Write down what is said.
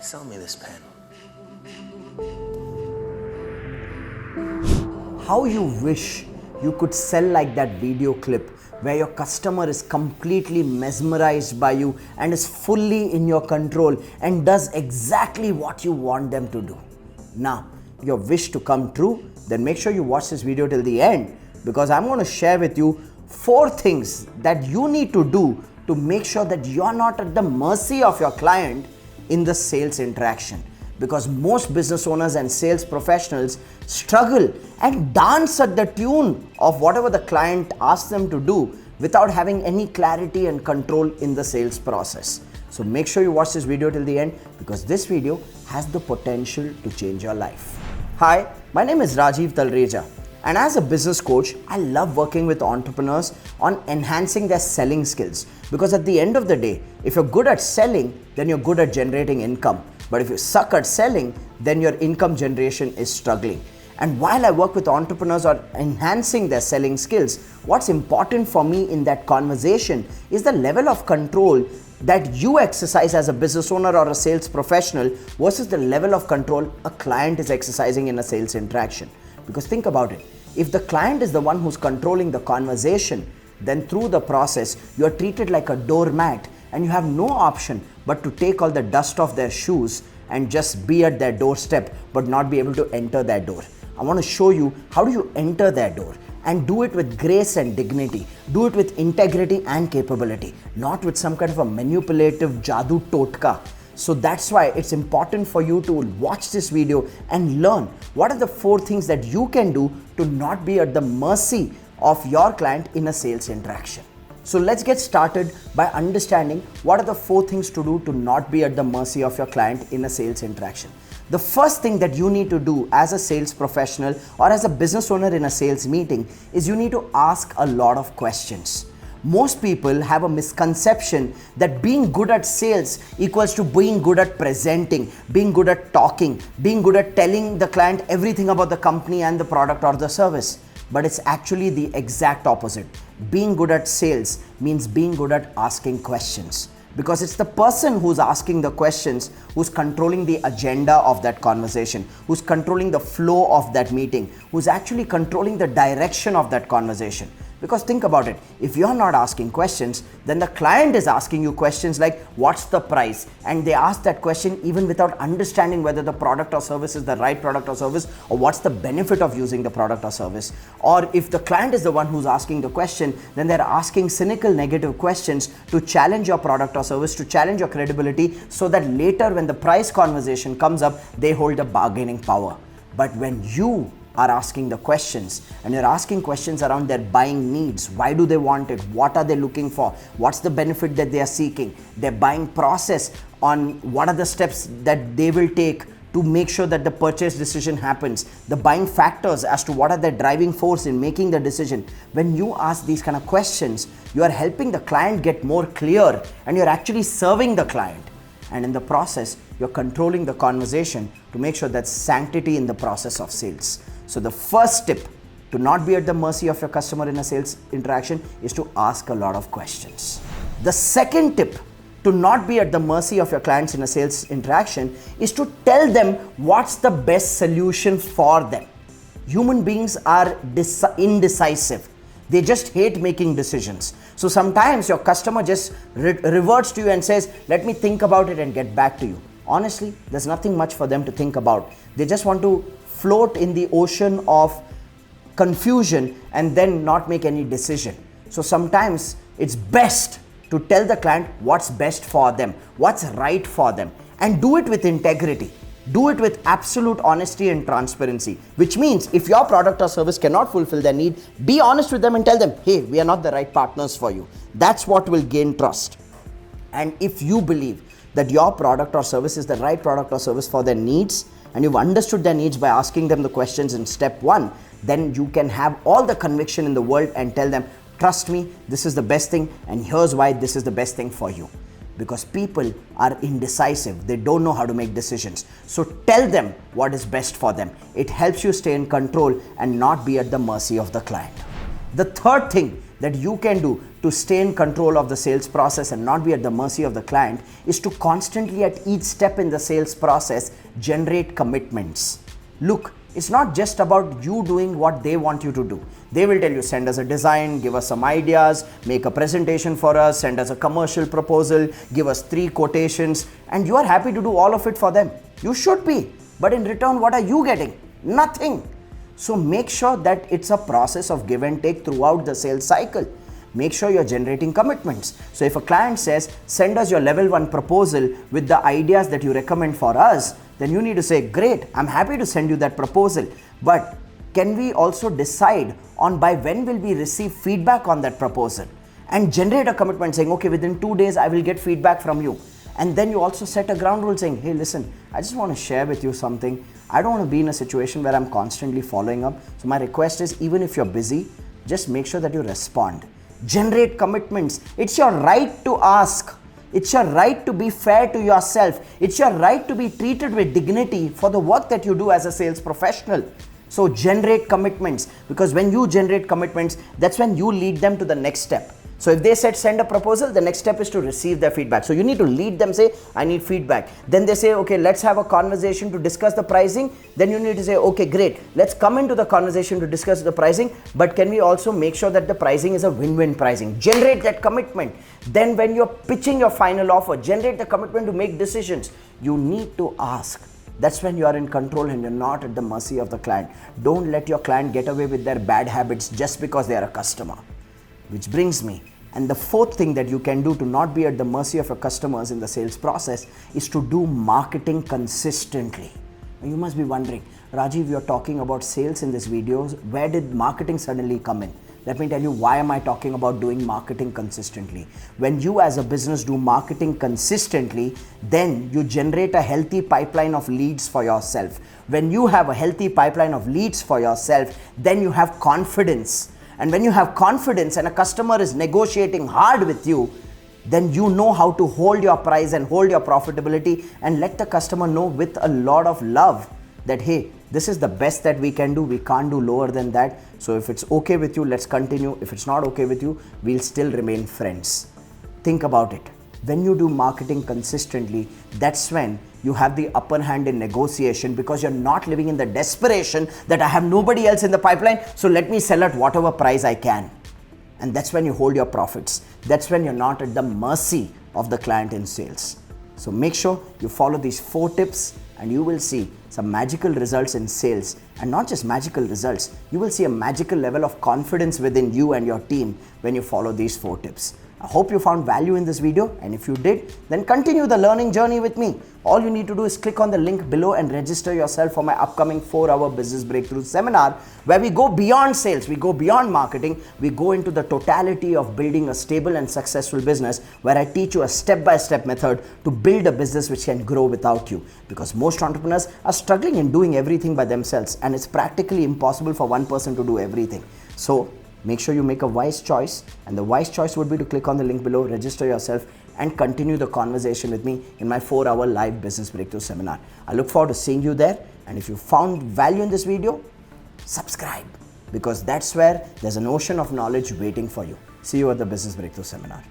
Sell me this pen. How you wish you could sell like that video clip where your customer is completely mesmerized by you and is fully in your control and does exactly what you want them to do. Now, your wish to come true, then make sure you watch this video till the end, because I'm going to share with you 4 things that you need to do to make sure that you're not at the mercy of your client in the sales interaction. Because most business owners and sales professionals struggle and dance at the tune of whatever the client asks them to do without having any clarity and control in the sales process. So make sure you watch this video till the end, because this video has the potential to change your life. Hi, my name is Rajiv Talreja, and as a business coach, I love working with entrepreneurs on enhancing their selling skills, because at the end of the day, if you're good at selling, then you're good at generating income. But if you suck at selling, then your income generation is struggling. And while I work with entrepreneurs on enhancing their selling skills, what's important for me in that conversation is the level of control that you exercise as a business owner or a sales professional versus the level of control a client is exercising in a sales interaction. Because think about it, if the client is the one who's controlling the conversation, then through the process, you are treated like a doormat and you have no option but to take all the dust off their shoes and just be at their doorstep but not be able to enter their door. I want to show you how do you enter their door, and do it with grace and dignity. Do it with integrity and capability, not with some kind of a manipulative jadoo totka. So that's why it's important for you to watch this video and learn what are the 4 things that you can do to not be at the mercy of your client in a sales interaction. So let's get started by understanding what are the 4 things to do to not be at the mercy of your client in a sales interaction. The first thing that you need to do as a sales professional or as a business owner in a sales meeting is you need to ask a lot of questions. Most people have a misconception that being good at sales equals to being good at presenting, being good at talking, being good at telling the client everything about the company and the product or the service. But it's actually the exact opposite. Being good at sales means being good at asking questions, because it's the person who's asking the questions who's controlling the agenda of that conversation, who's controlling the flow of that meeting, who's actually controlling the direction of that conversation. Because think about it, if you're not asking questions, then the client is asking you questions like, what's the price? And they ask that question even without understanding whether the product or service is the right product or service, or what's the benefit of using the product or service. Or if the client is the one who's asking the question, then they're asking cynical negative questions to challenge your product or service, to challenge your credibility, so that later when the price conversation comes up, they hold a bargaining power. But when you are asking the questions, and you're asking questions around their buying needs, why do they want it, what are they looking for, what's the benefit that they are seeking, their buying process, on what are the steps that they will take to make sure that the purchase decision happens, the buying factors as to what are their driving force in making the decision. When you ask these kind of questions, you are helping the client get more clear, and you're actually serving the client. And in the process, you're controlling the conversation to make sure that's sanctity in the process of sales. So the first tip to not be at the mercy of your customer in a sales interaction is to ask a lot of questions. The second tip to not be at the mercy of your clients in a sales interaction is to tell them what's the best solution for them. Human beings are indecisive. They just hate making decisions. So sometimes your customer just reverts to you and says, let me think about it and get back to you. Honestly, there's nothing much for them to think about. They just want to float in the ocean of confusion and then not make any decision. So sometimes it's best to tell the client what's best for them, what's right for them, and do it with integrity. Do it with absolute honesty and transparency, which means if your product or service cannot fulfill their need, be honest with them and tell them, hey, we are not the right partners for you. That's what will gain trust. And if you believe that your product or service is the right product or service for their needs, and you've understood their needs by asking them the questions in step 1, then you can have all the conviction in the world and tell them, trust me, this is the best thing, and here's why this is the best thing for you. Because people are indecisive, they don't know how to make decisions. So tell them what is best for them. It helps you stay in control and not be at the mercy of the client. The third thing that you can do to stay in control of the sales process and not be at the mercy of the client is to constantly at each step in the sales process generate commitments. Look, it's not just about you doing what they want you to do. They will tell you, send us a design, give us some ideas, make a presentation for us, send us a commercial proposal, give us 3 quotations, and you are happy to do all of it for them. You should be. But in return, what are you getting? Nothing. So make sure that it's a process of give and take throughout the sales cycle. Make sure you're generating commitments. So if a client says, send us your level 1 proposal with the ideas that you recommend for us, then you need to say, great, I'm happy to send you that proposal. But can we also decide on by when will we receive feedback on that proposal? And generate a commitment saying, okay, within 2 days, I will get feedback from you. And then you also set a ground rule saying, hey, listen, I just want to share with you something. I don't want to be in a situation where I'm constantly following up. So my request is, even if you're busy, just make sure that you respond. Generate commitments. It's your right to ask. It's your right to be fair to yourself. It's your right to be treated with dignity for the work that you do as a sales professional. So generate commitments, because when you generate commitments, that's when you lead them to the next step. So if they said send a proposal, the next step is to receive their feedback. So you need to lead them, say, I need feedback. Then they say, okay, let's have a conversation to discuss the pricing. Then you need to say, okay, great. Let's come into the conversation to discuss the pricing. But can we also make sure that the pricing is a win-win pricing? Generate that commitment. Then when you're pitching your final offer, generate the commitment to make decisions. You need to ask. That's when you are in control and you're not at the mercy of the client. Don't let your client get away with their bad habits just because they are a customer. Which brings me, and the 4th thing that you can do to not be at the mercy of your customers in the sales process is to do marketing consistently. Now you must be wondering, Rajiv, you're talking about sales in this video. Where did marketing suddenly come in? Let me tell you, why am I talking about doing marketing consistently? When you as a business do marketing consistently, then you generate a healthy pipeline of leads for yourself. When you have a healthy pipeline of leads for yourself, then you have confidence. And when you have confidence and a customer is negotiating hard with you, then you know how to hold your price and hold your profitability and let the customer know with a lot of love that, hey, this is the best that we can do. We can't do lower than that. So if it's okay with you, let's continue. If it's not okay with you, we'll still remain friends. Think about it. When you do marketing consistently, that's when you have the upper hand in negotiation, because you're not living in the desperation that I have nobody else in the pipeline, so let me sell at whatever price I can. And that's when you hold your profits. That's when you're not at the mercy of the client in sales. So make sure you follow these 4 tips and you will see some magical results in sales. And not just magical results, you will see a magical level of confidence within you and your team when you follow these 4 tips. I hope you found value in this video, and if you did, then continue the learning journey with me. All you need to do is click on the link below and register yourself for my upcoming 4-hour business breakthrough seminar, where we go beyond sales, we go beyond marketing, we go into the totality of building a stable and successful business, where I teach you a step-by-step method to build a business which can grow without you. Because most entrepreneurs are struggling in doing everything by themselves, and it's practically impossible for one person to do everything. So make sure you make a wise choice, and the wise choice would be to click on the link below, register yourself, and continue the conversation with me in my 4-hour live business breakthrough seminar. I look forward to seeing you there, and if you found value in this video, subscribe, because that's where there's an ocean of knowledge waiting for you. See you at the business breakthrough seminar.